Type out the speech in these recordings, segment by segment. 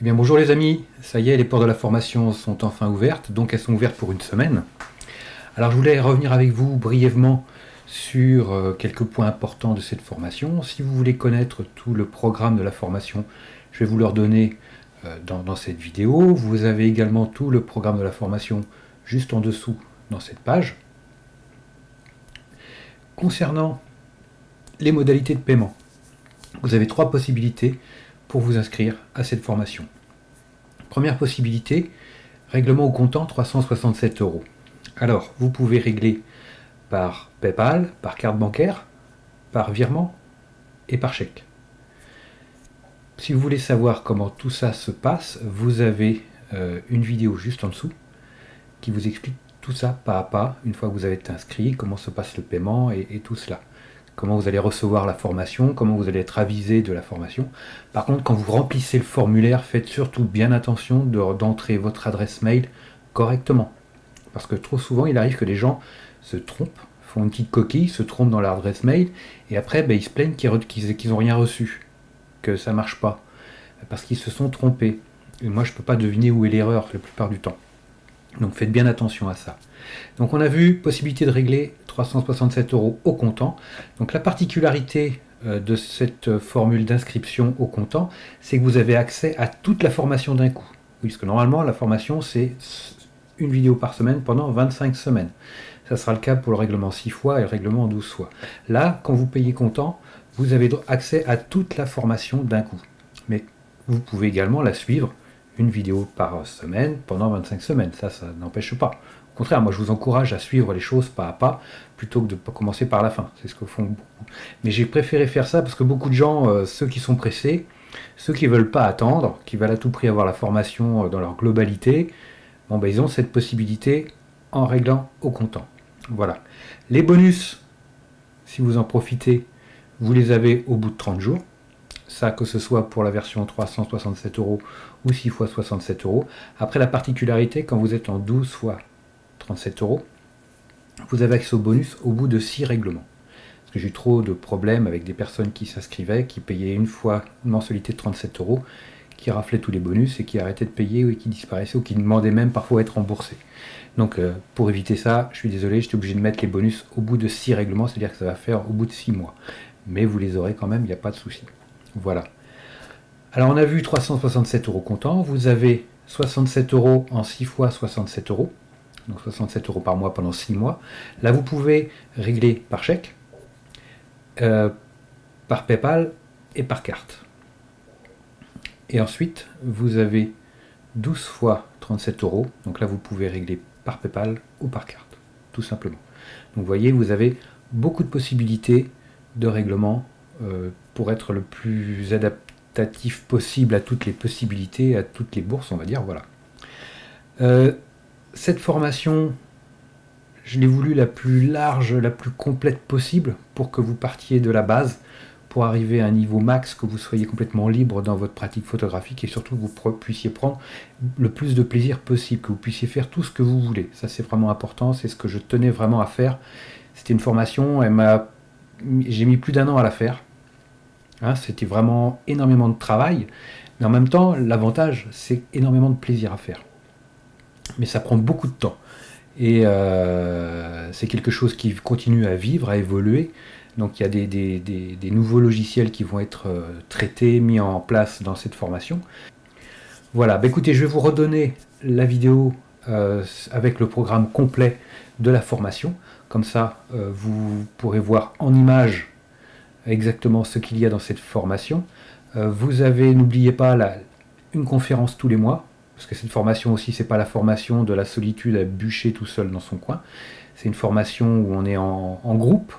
Eh bien bonjour les amis, ça y est, les portes de la formation sont enfin ouvertes, donc elles sont ouvertes pour une semaine. Alors je voulais revenir avec vous brièvement sur quelques points importants de cette formation. Si vous voulez connaître tout le programme de la formation, je vais vous le redonner dans cette vidéo. Vous avez également tout le programme de la formation juste en dessous dans cette page. Concernant les modalités de paiement, vous avez trois possibilités pour vous inscrire à cette formation. Première possibilité, règlement au comptant 367 €. Alors, vous pouvez régler par PayPal, par carte bancaire, par virement et par chèque. Si vous voulez savoir comment tout ça se passe, vous avez une vidéo juste en dessous qui vous explique tout ça pas à pas, une fois que vous avez été inscrit, comment se passe le paiement et tout cela. Comment vous allez recevoir la formation, comment vous allez être avisé de la formation. Par contre, quand vous remplissez le formulaire, faites surtout bien attention d'entrer votre adresse mail correctement. Parce que trop souvent, il arrive que les gens se trompent, font une petite coquille, se trompent dans leur adresse mail, et après, ils se plaignent qu'ils n'ont rien reçu, que ça ne marche pas, parce qu'ils se sont trompés. Et moi, je ne peux pas deviner où est l'erreur la plupart du temps. Donc faites bien attention à ça. Donc on a vu possibilité de régler 367 € au comptant. Donc la particularité de cette formule d'inscription au comptant, c'est que vous avez accès à toute la formation d'un coup. Oui, parce que normalement la formation c'est une vidéo par semaine pendant 25 semaines. Ça sera le cas pour le règlement 6 fois et le règlement 12 fois. Là, quand vous payez comptant, vous avez accès à toute la formation d'un coup. Mais vous pouvez également la suivre une vidéo par semaine pendant 25 semaines. Ça n'empêche pas. Au contraire, moi je vous encourage à suivre les choses pas à pas plutôt que de commencer par la fin. C'est ce que font beaucoup. Mais j'ai préféré faire ça parce que beaucoup de gens, ceux qui sont pressés, ceux qui ne veulent pas attendre, qui veulent à tout prix avoir la formation dans leur globalité, bon, ils ont cette possibilité en réglant au comptant. Voilà. Les bonus, si vous en profitez, vous les avez au bout de 30 jours. Ça, que ce soit pour la version 367 € ou 6 fois 67 €. Après, la particularité, quand vous êtes en 12 fois 37 €, vous avez accès au bonus au bout de 6 règlements. Parce que j'ai eu trop de problèmes avec des personnes qui s'inscrivaient, qui payaient une fois une mensualité de 37 €, qui raflaient tous les bonus et qui arrêtaient de payer ou qui disparaissaient ou qui demandaient même parfois à être remboursés. Donc pour éviter ça, je suis désolé, j'étais obligé de mettre les bonus au bout de 6 règlements, c'est-à-dire que ça va faire au bout de 6 mois. Mais vous les aurez quand même, il n'y a pas de souci. Voilà. Alors on a vu 367 € comptant, vous avez 67 € en 6 fois 67 €, donc 67 € par mois pendant 6 mois. Là vous pouvez régler par chèque, par PayPal et par carte. Et ensuite vous avez 12 fois 37 €, donc là vous pouvez régler par PayPal ou par carte, tout simplement. Donc vous voyez, vous avez beaucoup de possibilités de règlement pour être le plus adaptatif possible à toutes les possibilités, à toutes les bourses, on va dire, voilà. Cette formation, je l'ai voulu la plus large, la plus complète possible pour que vous partiez de la base, pour arriver à un niveau max, que vous soyez complètement libre dans votre pratique photographique et surtout que vous puissiez prendre le plus de plaisir possible, que vous puissiez faire tout ce que vous voulez. Ça c'est vraiment important, c'est ce que je tenais vraiment à faire. C'était une formation, j'ai mis plus d'1 an à la faire. Hein, c'était vraiment énormément de travail, mais en même temps, l'avantage, c'est énormément de plaisir à faire. Mais ça prend beaucoup de temps. Et c'est quelque chose qui continue à vivre, à évoluer. Donc il y a des nouveaux logiciels qui vont être traités, mis en place dans cette formation. Voilà, écoutez, je vais vous redonner la vidéo avec le programme complet de la formation. Comme ça, vous pourrez voir en images exactement ce qu'il y a dans cette formation. Vous avez, n'oubliez pas, une conférence tous les mois, parce que cette formation aussi, c'est pas la formation de la solitude à bûcher tout seul dans son coin. C'est une formation où on est en groupe.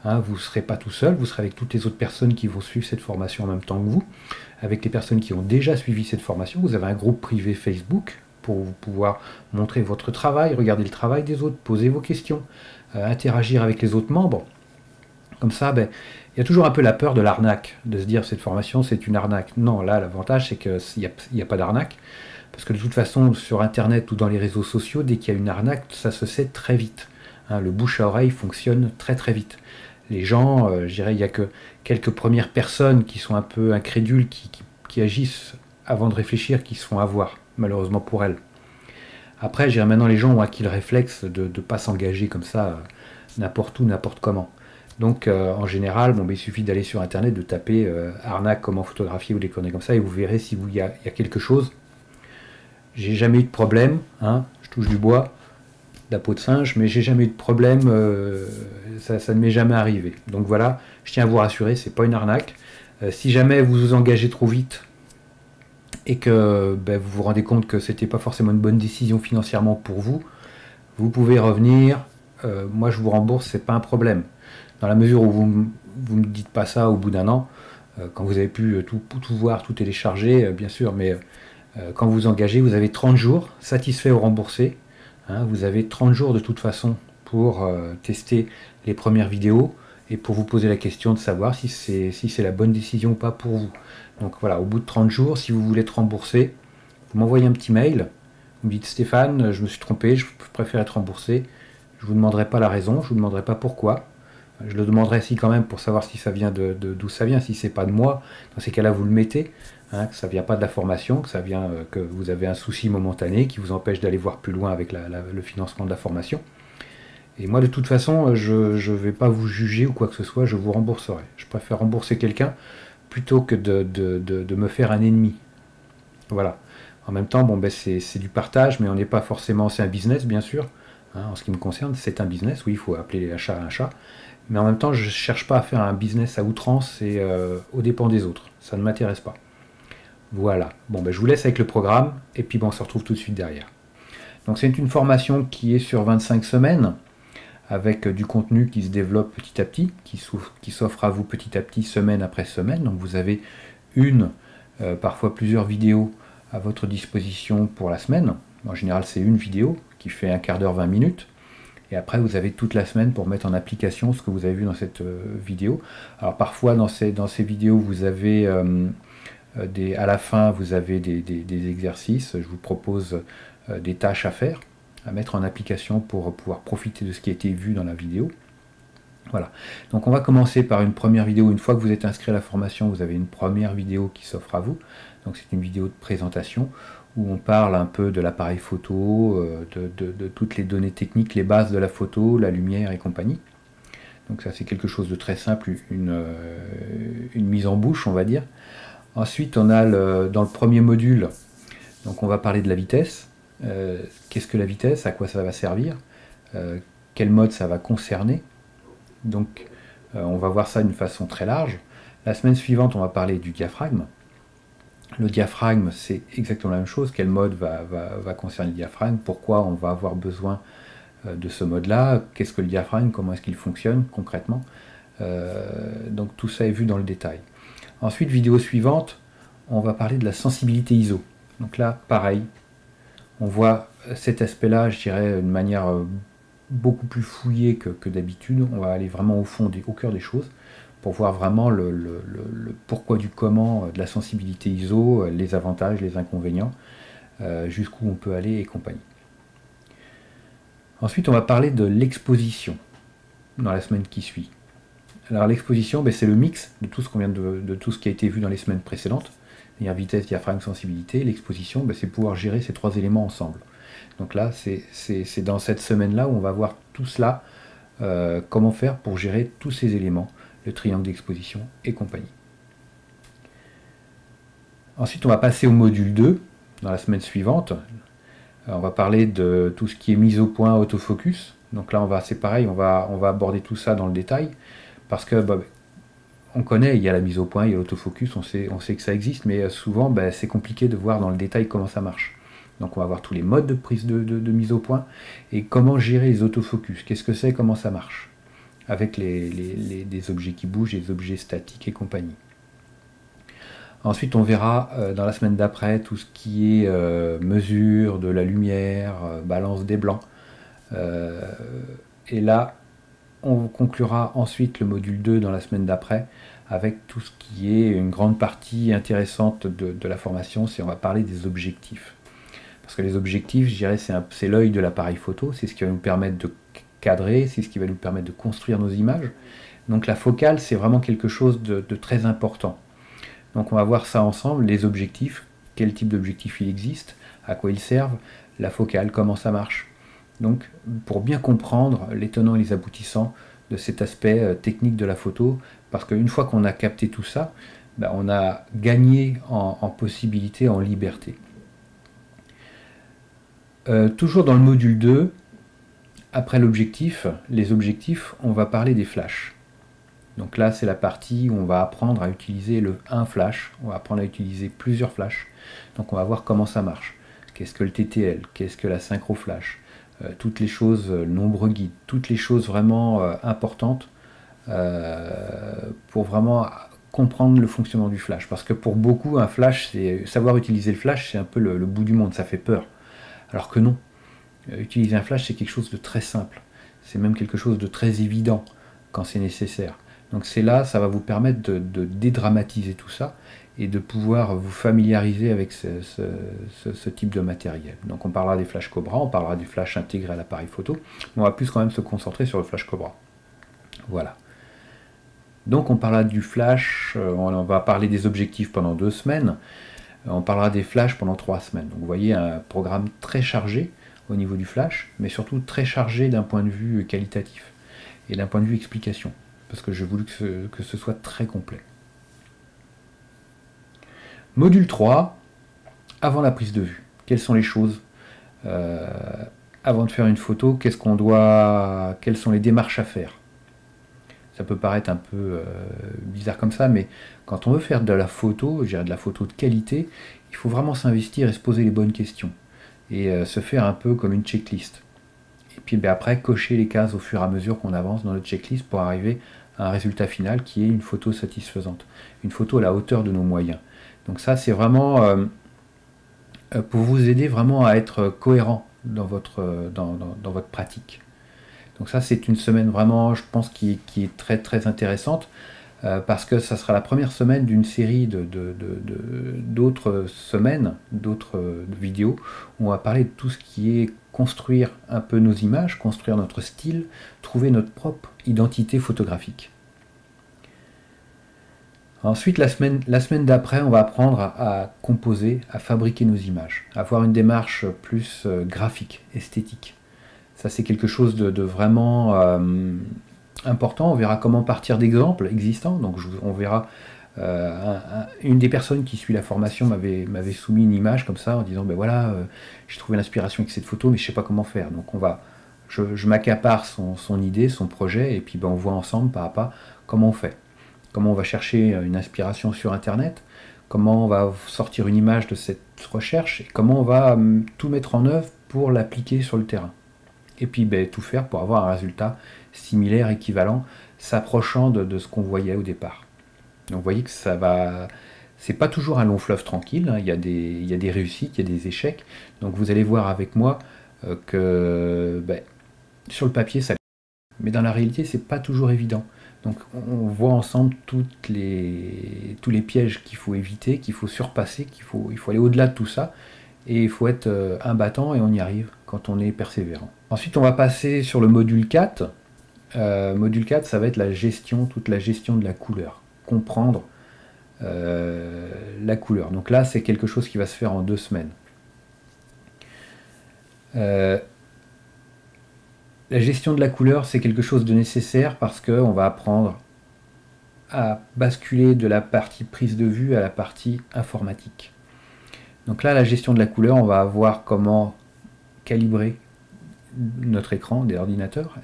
Hein, vous ne serez pas tout seul, vous serez avec toutes les autres personnes qui vont suivre cette formation en même temps que vous, avec les personnes qui ont déjà suivi cette formation. Vous avez un groupe privé Facebook pour pouvoir montrer votre travail, regarder le travail des autres, poser vos questions, interagir avec les autres membres. Comme ça, il y a toujours un peu la peur de l'arnaque, de se dire cette formation c'est une arnaque. Non, là l'avantage c'est qu'il n'y a pas d'arnaque, parce que de toute façon sur internet ou dans les réseaux sociaux, dès qu'il y a une arnaque, ça se sait très vite. Hein, le bouche à oreille fonctionne très très vite. Les gens, je dirais, il n'y a que quelques premières personnes qui sont un peu incrédules, qui agissent avant de réfléchir qu'ils se font avoir, malheureusement pour elles. Après, maintenant les gens ont acquis le réflexe de ne pas s'engager comme ça n'importe où, n'importe comment. Donc en général, il suffit d'aller sur internet, de taper arnaque, comment photographier ou des conneries comme ça, et vous verrez si il y a quelque chose. J'ai jamais eu de problème, hein, je touche du bois, de la peau de singe, mais j'ai jamais eu de problème, ça ne m'est jamais arrivé. Donc voilà, je tiens à vous rassurer, c'est pas une arnaque. Si jamais vous vous engagez trop vite et que vous vous rendez compte que c'était pas forcément une bonne décision financièrement pour vous, vous pouvez revenir. Moi je vous rembourse, c'est pas un problème. Dans la mesure où vous ne me dites pas ça au bout d'un an, quand vous avez pu tout voir, tout télécharger, bien sûr, mais quand vous vous engagez, vous avez 30 jours, satisfait ou remboursé. Hein, vous avez 30 jours de toute façon pour tester les premières vidéos et pour vous poser la question de savoir si c'est la bonne décision ou pas pour vous. Donc voilà, au bout de 30 jours, si vous voulez être remboursé, vous m'envoyez un petit mail, vous me dites Stéphane, je me suis trompé, je préfère être remboursé. Je ne vous demanderai pas la raison, je ne vous demanderai pas pourquoi. Je le demanderai si quand même pour savoir si ça vient d'où ça vient, si c'est pas de moi. Dans ces cas-là, vous le mettez, hein, que ça vient pas de la formation, que ça vient que vous avez un souci momentané qui vous empêche d'aller voir plus loin avec le financement de la formation. Et moi, de toute façon, je ne vais pas vous juger ou quoi que ce soit, je vous rembourserai. Je préfère rembourser quelqu'un plutôt que de me faire un ennemi. Voilà. En même temps, c'est du partage, mais on n'est pas forcément... C'est un business, bien sûr. Hein, en ce qui me concerne, c'est un business. Oui, il faut appeler les achats un chat. Mais en même temps, je ne cherche pas à faire un business à outrance et aux dépens des autres. Ça ne m'intéresse pas. Voilà. Je vous laisse avec le programme, et puis on se retrouve tout de suite derrière. Donc c'est une formation qui est sur 25 semaines, avec du contenu qui se développe petit à petit, qui s'offre à vous petit à petit, semaine après semaine. Donc vous avez parfois plusieurs vidéos à votre disposition pour la semaine. En général, c'est une vidéo qui fait un quart d'heure, 20 minutes. Et après, vous avez toute la semaine pour mettre en application ce que vous avez vu dans cette vidéo. Alors parfois, dans ces vidéos, vous avez à la fin, vous avez des exercices. Je vous propose des tâches à faire, à mettre en application pour pouvoir profiter de ce qui a été vu dans la vidéo. Voilà. Donc on va commencer par une première vidéo. Une fois que vous êtes inscrit à la formation, vous avez une première vidéo qui s'offre à vous. Donc c'est une vidéo de présentation où on parle un peu de l'appareil photo, de toutes les données techniques, les bases de la photo, la lumière et compagnie. Donc ça c'est quelque chose de très simple, une mise en bouche on va dire. Ensuite on a dans le premier module, donc on va parler de la vitesse. Qu'est-ce que la vitesse, à quoi ça va servir, quel mode ça va concerner. Donc on va voir ça d'une façon très large. La semaine suivante on va parler du diaphragme. Le diaphragme, c'est exactement la même chose. Quel mode va concerner le diaphragme? Pourquoi on va avoir besoin de ce mode-là? Qu'est-ce que le diaphragme? Comment est-ce qu'il fonctionne concrètement? Donc tout ça est vu dans le détail. Ensuite, vidéo suivante, on va parler de la sensibilité ISO. Donc là, pareil, on voit cet aspect-là, je dirais, d'une manière beaucoup plus fouillée que d'habitude. On va aller vraiment au fond, au cœur des choses, pour voir vraiment le pourquoi du comment de la sensibilité ISO, les avantages, les inconvénients, jusqu'où on peut aller et compagnie. Ensuite, on va parler de l'exposition dans la semaine qui suit. Alors l'exposition, c'est le mix de tout ce qu'on vient de tout ce qui a été vu dans les semaines précédentes, c'est-à-dire vitesse, diaphragme, sensibilité. L'exposition, c'est pouvoir gérer ces trois éléments ensemble. Donc là, c'est dans cette semaine-là où on va voir tout cela, comment faire pour gérer tous ces éléments, le triangle d'exposition et compagnie. Ensuite, on va passer au module 2, dans la semaine suivante. On va parler de tout ce qui est mise au point, autofocus. Donc là, c'est pareil, on va aborder tout ça dans le détail, parce que on connaît, il y a la mise au point, il y a l'autofocus, on sait que ça existe, mais souvent, c'est compliqué de voir dans le détail comment ça marche. Donc on va voir tous les modes de prise de mise au point, et comment gérer les autofocus, qu'est-ce que c'est, comment ça marche, avec des objets qui bougent, des objets statiques et compagnie. Ensuite, on verra dans la semaine d'après tout ce qui est mesure de la lumière, balance des blancs. Et là, on conclura ensuite le module 2 dans la semaine d'après avec tout ce qui est une grande partie intéressante de la formation, c'est on va parler des objectifs. Parce que les objectifs, je dirais, c'est l'œil de l'appareil photo, c'est ce qui va nous permettre de cadrer, c'est ce qui va nous permettre de construire nos images. Donc la focale, c'est vraiment quelque chose de très important. Donc on va voir ça ensemble, les objectifs, quel type d'objectif il existe, à quoi ils servent, la focale, comment ça marche. Donc pour bien comprendre les tenants et les aboutissants de cet aspect technique de la photo, parce qu'une fois qu'on a capté tout ça, ben, on a gagné en possibilité, en liberté. Toujours dans le module 2, après l'objectif, les objectifs, on va parler des flashs. Donc là, c'est la partie où on va apprendre à utiliser un flash, on va apprendre à utiliser plusieurs flashs. Donc on va voir comment ça marche. Qu'est-ce que le TTL, qu'est-ce que la synchro flash, toutes les choses, le nombre guide, toutes les choses vraiment importantes pour vraiment comprendre le fonctionnement du flash. Parce que pour beaucoup, un flash, savoir utiliser le flash, c'est un peu le bout du monde, ça fait peur. Alors que non, utiliser un flash, c'est quelque chose de très simple. C'est même quelque chose de très évident quand c'est nécessaire. Donc c'est là, ça va vous permettre de dédramatiser tout ça et de pouvoir vous familiariser avec ce type de matériel. Donc on parlera des flashs Cobra, on parlera du flash intégré à l'appareil photo, mais on va plus quand même se concentrer sur le flash Cobra. Voilà. Donc on parlera du flash, on va parler des objectifs pendant 2 semaines, on parlera des flashs pendant 3 semaines. Donc vous voyez un programme très chargé au niveau du flash, mais surtout très chargé d'un point de vue qualitatif et d'un point de vue explication, parce que j'ai voulu que ce soit très complet. Module 3, avant la prise de vue. Quelles sont les choses avant de faire une photo, quelles sont les démarches à faire? Ça peut paraître un peu bizarre comme ça, mais quand on veut faire de la photo, je dirais de la photo de qualité, il faut vraiment s'investir et se poser les bonnes questions. Et se faire un peu comme une checklist. Et puis après, cocher les cases au fur et à mesure qu'on avance dans notre checklist pour arriver à un résultat final qui est une photo satisfaisante. Une photo à la hauteur de nos moyens. Donc ça, c'est vraiment pour vous aider vraiment à être cohérent dans votre pratique. Donc ça, c'est une semaine vraiment, je pense, qui est très très intéressante, parce que ça sera la première semaine d'une série d'autres semaines, d'autres vidéos, où on va parler de tout ce qui est construire un peu nos images, construire notre style, trouver notre propre identité photographique. Ensuite, la semaine d'après, on va apprendre à composer, à fabriquer nos images, à avoir une démarche plus graphique, esthétique. Ça, c'est quelque chose de vraiment important. On verra comment partir d'exemples existants. Donc, on verra, une des personnes qui suit la formation m'avait soumis une image comme ça, en disant, ben voilà, j'ai trouvé l'inspiration avec cette photo, mais je ne sais pas comment faire. Donc, je m'accapare son idée, son projet, et puis ben, on voit ensemble, pas à pas, comment on fait. Comment on va chercher une inspiration sur Internet, comment on va sortir une image de cette recherche, et comment on va tout mettre en œuvre pour l'appliquer sur le terrain. Et puis ben, tout faire pour avoir un résultat similaire, équivalent, s'approchant de ce qu'on voyait au départ. Donc vous voyez que ça va... C'est pas toujours un long fleuve tranquille, hein. Il y a des réussites, il y a des échecs. Donc vous allez voir avec moi que ben, sur le papier, ça... Mais dans la réalité, c'est pas toujours évident. Donc on voit ensemble tous les pièges qu'il faut éviter, qu'il faut surpasser, il faut aller au-delà de tout ça, et il faut être imbattant, et on y arrive quand on est persévérant. Ensuite, on va passer sur le module 4. Module 4, ça va être toute la gestion de la couleur. Comprendre la couleur. Donc là, c'est quelque chose qui va se faire en 2 semaines. La gestion de la couleur, c'est quelque chose de nécessaire parce qu'on va apprendre à basculer de la partie prise de vue à la partie informatique. Donc là, la gestion de la couleur, on va voir comment calibrer notre écran d'ordinateur.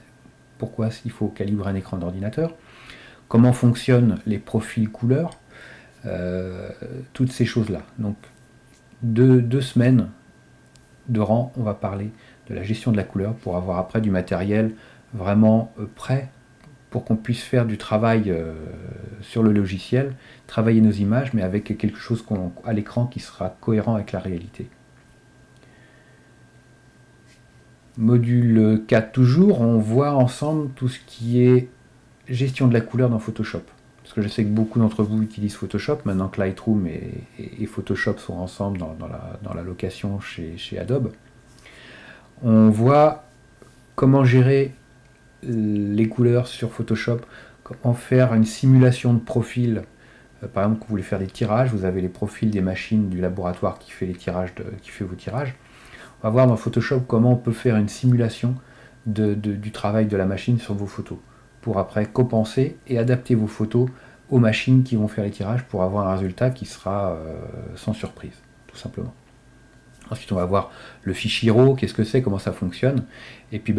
Pourquoi il faut calibrer un écran d'ordinateur. Comment fonctionnent les profils couleurs. Toutes ces choses-là. Donc, 2 semaines de rang, on va parler de la gestion de la couleur pour avoir après du matériel vraiment prêt pour qu'on puisse faire du travail sur le logiciel, travailler nos images, mais avec quelque chose à l'écran qui sera cohérent avec la réalité. Module 4 toujours, on voit ensemble tout ce qui est gestion de la couleur dans Photoshop. Parce que je sais que beaucoup d'entre vous utilisent Photoshop, maintenant que Lightroom et Photoshop sont ensemble dans la location chez Adobe. On voit comment gérer les couleurs sur Photoshop, comment faire une simulation de profil Par exemple, vous voulez faire des tirages, vous avez les profils des machines du laboratoire qui fait les tirages, qui fait vos tirages. On va voir dans Photoshop comment on peut faire une simulation du travail de la machine sur vos photos, pour après compenser et adapter vos photos aux machines qui vont faire les tirages pour avoir un résultat qui sera sans surprise, tout simplement. Ensuite, on va voir le fichier RAW, qu'est-ce que c'est, comment ça fonctionne. Et puis,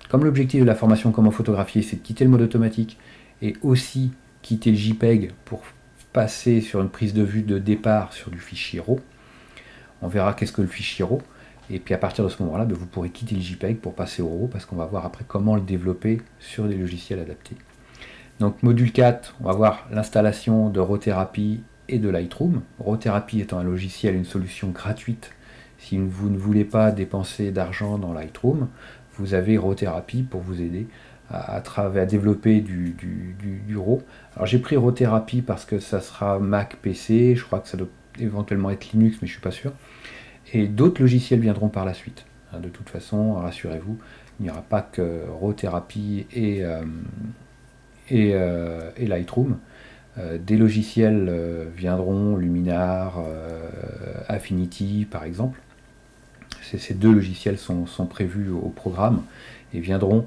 comme l'objectif de la formation comment photographier, c'est de quitter le mode automatique et aussi quitter le JPEG pour passer sur une prise de vue de départ sur du fichier RAW. On verra qu'est-ce que le fichier RAW. Et puis à partir de ce moment-là, vous pourrez quitter le JPEG pour passer au RAW, parce qu'on va voir après comment le développer sur des logiciels adaptés. Donc module 4, on va voir l'installation de RAW Therapy et de Lightroom. RAW Therapy étant un logiciel, une solution gratuite. Si vous ne voulez pas dépenser d'argent dans Lightroom, vous avez RAW Therapy pour vous aider à développer du RAW. Alors j'ai pris RAW Therapy parce que ça sera Mac, PC, je crois que ça doit éventuellement être Linux, mais je ne suis pas sûr. Et d'autres logiciels viendront par la suite. De toute façon, rassurez-vous, il n'y aura pas que RAW Therapy et Lightroom. Des logiciels viendront, Luminar, Affinity par exemple. Ces deux logiciels sont prévus au programme et viendront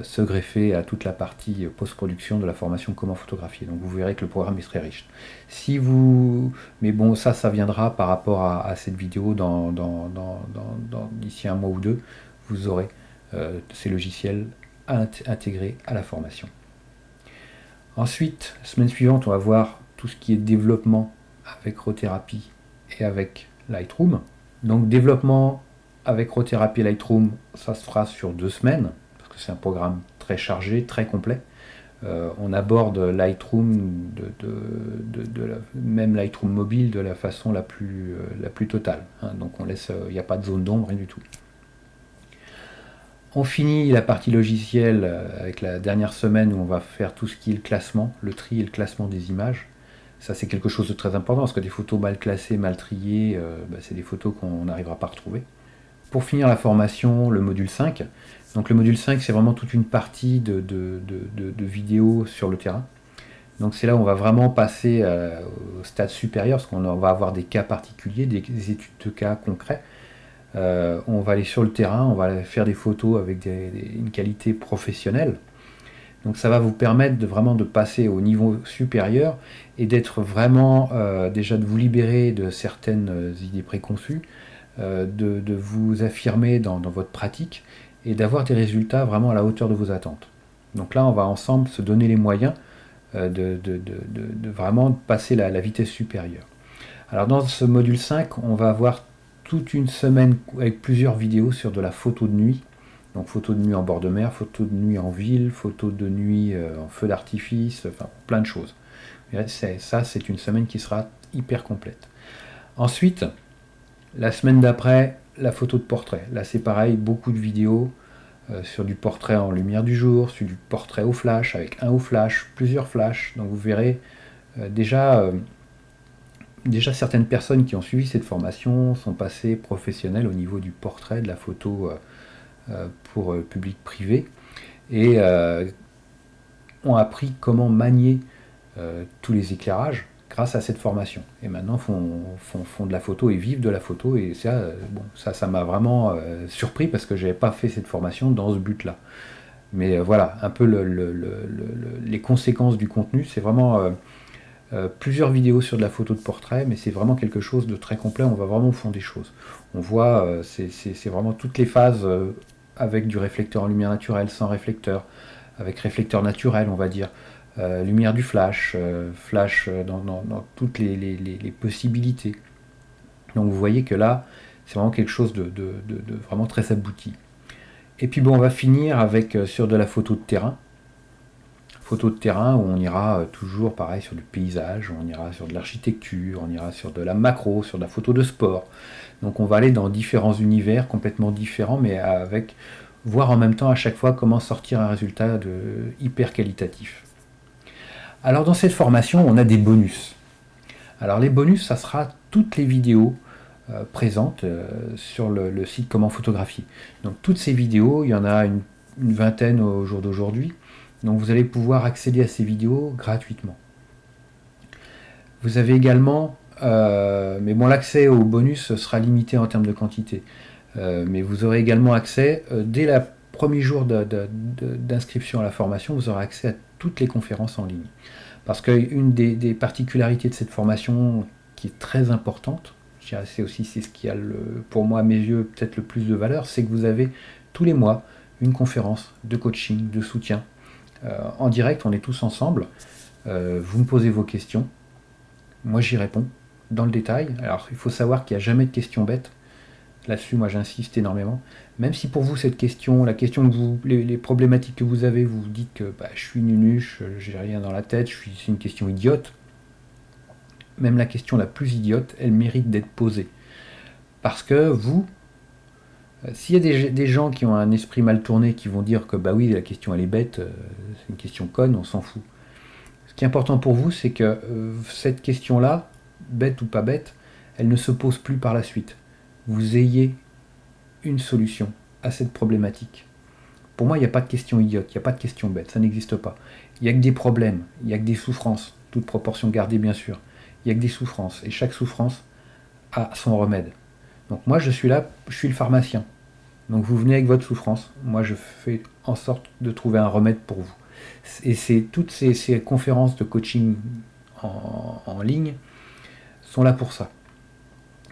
se greffer à toute la partie post-production de la formation comment photographier. Donc vous verrez que le programme est très riche. Si vous... Mais bon, ça viendra par rapport à cette vidéo d'ici un mois ou deux. Vous aurez ces logiciels intégrés à la formation. Ensuite, semaine suivante, on va voir tout ce qui est développement avec RAW Therapy et avec Lightroom. Donc développement avec RAW Therapy et Lightroom, ça se fera sur 2 semaines. C'est un programme très chargé, très complet. On aborde Lightroom, même Lightroom mobile, de la façon la plus totale. Donc on laisse, il n'y a pas de zone d'ombre, rien du tout. On finit la partie logicielle avec la dernière semaine où on va faire tout ce qui est le classement, le tri et le classement des images. Ça c'est quelque chose de très important parce que des photos mal classées, mal triées, c'est des photos qu'on n'arrivera pas à retrouver. Pour finir la formation, le module 5. Donc le module 5, c'est vraiment toute une partie de vidéos sur le terrain. Donc c'est là où on va vraiment passer au stade supérieur, parce qu'on va avoir des cas particuliers, des études de cas concrets. On va aller sur le terrain, on va faire des photos avec une qualité professionnelle. Donc ça va vous permettre vraiment de passer au niveau supérieur et d'être vraiment, déjà de vous libérer de certaines idées préconçues, de vous affirmer dans votre pratique et d'avoir des résultats vraiment à la hauteur de vos attentes. Donc là, on va ensemble se donner les moyens de vraiment passer la vitesse supérieure. Alors dans ce module 5, on va avoir toute une semaine avec plusieurs vidéos sur de la photo de nuit. Donc photo de nuit en bord de mer, photo de nuit en ville, photo de nuit en feu d'artifice, enfin plein de choses. Ça, c'est une semaine qui sera hyper complète. Ensuite, la semaine d'après, la photo de portrait. Là, c'est pareil, beaucoup de vidéos sur du portrait en lumière du jour, sur du portrait au flash, avec un au flash, plusieurs flashs. Donc vous verrez déjà certaines personnes qui ont suivi cette formation sont passées professionnelles au niveau du portrait, de la photo pour public privé, et ont appris comment manier tous les éclairages grâce à cette formation. Et maintenant font de la photo et vivent de la photo, et ça m'a vraiment surpris parce que je n'avais pas fait cette formation dans ce but-là. Mais voilà, un peu les conséquences du contenu, c'est vraiment plusieurs vidéos sur de la photo de portrait, mais c'est vraiment quelque chose de très complet, on va vraiment au fond des choses. On voit, c'est vraiment toutes les phases avec du réflecteur en lumière naturelle, sans réflecteur, avec réflecteur naturel, on va dire, lumière du flash, flash dans toutes les possibilités. Donc vous voyez que là, c'est vraiment quelque chose de vraiment très abouti. Et puis bon, on va finir avec sur de la photo de terrain. Photo de terrain où on ira toujours pareil sur du paysage, on ira sur de l'architecture, on ira sur de la macro, sur de la photo de sport. Donc on va aller dans différents univers complètement différents, mais avec voir en même temps à chaque fois comment sortir un résultat hyper qualitatif. Alors dans cette formation, on a des bonus. Alors les bonus, ça sera toutes les vidéos présentes sur le site Comment photographier. Donc toutes ces vidéos, il y en a une vingtaine au jour d'aujourd'hui. Donc vous allez pouvoir accéder à ces vidéos gratuitement. Vous avez également, mais bon, l'accès au bonus sera limité en termes de quantité. Mais vous aurez également accès, dès le premier jour d'inscription à la formation, vous aurez accès à toutes les conférences en ligne. Parce qu'une des particularités de cette formation qui est très importante, c'est ce qui a pour moi à mes yeux peut-être le plus de valeur, c'est que vous avez tous les mois une conférence de coaching, de soutien. En direct, on est tous ensemble. Vous me posez vos questions. Moi, j'y réponds dans le détail. Alors, il faut savoir qu'il n'y a jamais de questions bêtes. Là-dessus, moi, j'insiste énormément. Même si pour vous, cette question, la question que les problématiques que vous avez, vous dites que je suis nunuche, j'ai rien dans la tête, c'est une question idiote. Même la question la plus idiote, elle mérite d'être posée. Parce que vous, s'il y a des gens qui ont un esprit mal tourné, qui vont dire que oui, la question elle est bête, c'est une question conne, on s'en fout. Ce qui est important pour vous, c'est que cette question-là, bête ou pas bête, elle ne se pose plus par la suite. Vous ayez une solution à cette problématique. Pour moi, il n'y a pas de question idiote, il n'y a pas de question bête, ça n'existe pas. Il n'y a que des problèmes, il n'y a que des souffrances, toute proportion gardée bien sûr. Il n'y a que des souffrances, et chaque souffrance a son remède. Donc moi, je suis là, je suis le pharmacien. Donc vous venez avec votre souffrance, moi je fais en sorte de trouver un remède pour vous. Et toutes ces conférences de coaching en ligne sont là pour ça.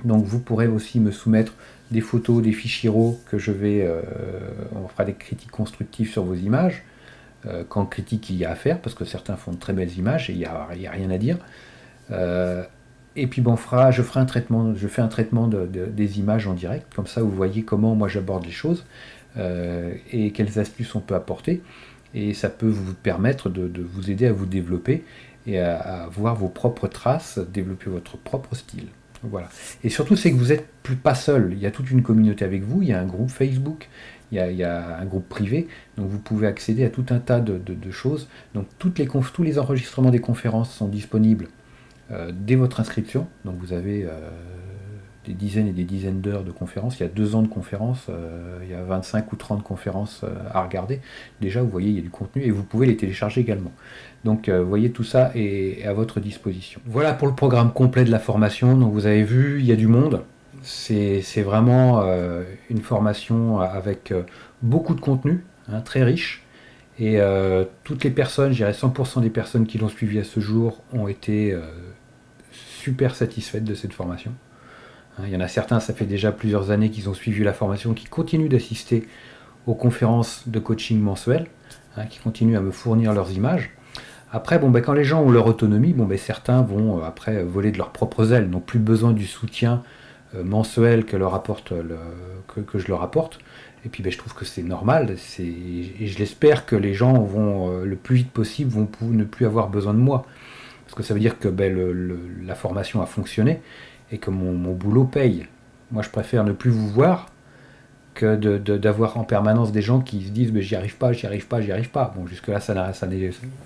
Donc vous pourrez aussi me soumettre des photos, des fichiers RAW que on fera des critiques constructives sur vos images, quand critique il y a à faire, parce que certains font de très belles images et il n'y a rien à dire. Et puis je fais un traitement des images en direct, comme ça vous voyez comment moi j'aborde les choses et quelles astuces on peut apporter. Et ça peut vous permettre de vous aider à vous développer et à voir vos propres traces, développer votre propre style. Voilà. Et surtout, c'est que vous n'êtes pas seul. Il y a toute une communauté avec vous, il y a un groupe Facebook, il y a un groupe privé, donc vous pouvez accéder à tout un tas de choses. Donc tous les enregistrements des conférences sont disponibles dès votre inscription. Donc vous avez des dizaines et des dizaines d'heures de conférences. Il y a 2 ans de conférences, il y a 25 ou 30 conférences à regarder. Déjà, vous voyez, il y a du contenu et vous pouvez les télécharger également. Donc, vous voyez, tout ça est à votre disposition. Voilà pour le programme complet de la formation. Donc, vous avez vu, il y a du monde. C'est vraiment une formation avec beaucoup de contenu, très riche. Et toutes les personnes, je dirais 100% des personnes qui l'ont suivi à ce jour ont été super satisfaites de cette formation. Il y en a certains, ça fait déjà plusieurs années qu'ils ont suivi la formation, qui continuent d'assister aux conférences de coaching mensuelles, qui continuent à me fournir leurs images. Après, quand les gens ont leur autonomie, certains vont après voler de leurs propres ailes, n'ont plus besoin du soutien mensuel que je leur apporte. Et puis je trouve que c'est normal, et je l'espère que les gens vont le plus vite possible vont ne plus avoir besoin de moi. Parce que ça veut dire que la formation a fonctionné et que mon boulot paye. Moi, je préfère ne plus vous voir que d'avoir en permanence des gens qui se disent j'y arrive pas, j'y arrive pas, j'y arrive pas. Bon, jusque-là,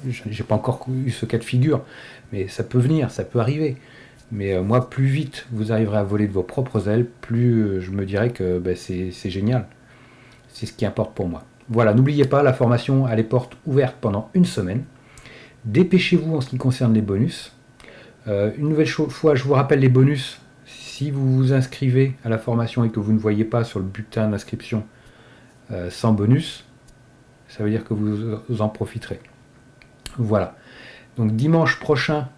j'ai pas encore eu ce cas de figure, mais ça peut venir, ça peut arriver. Mais moi, plus vite vous arriverez à voler de vos propres ailes, plus je me dirais que c'est génial. C'est ce qui importe pour moi. Voilà, n'oubliez pas, la formation, elle est porte ouverte pendant 1 semaine. Dépêchez-vous en ce qui concerne les bonus. Une nouvelle fois, je vous rappelle les bonus. Si vous vous inscrivez à la formation et que vous ne voyez pas sur le bulletin d'inscription sans bonus, ça veut dire que vous en profiterez. Voilà. Donc dimanche prochain,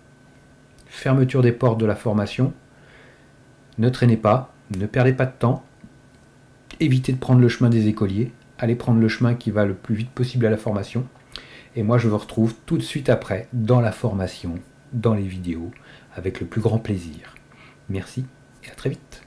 fermeture des portes de la formation. Ne traînez pas, ne perdez pas de temps. Évitez de prendre le chemin des écoliers. Allez prendre le chemin qui va le plus vite possible à la formation. Et moi, je vous retrouve tout de suite après dans la formation, dans les vidéos, avec le plus grand plaisir. Merci et à très vite.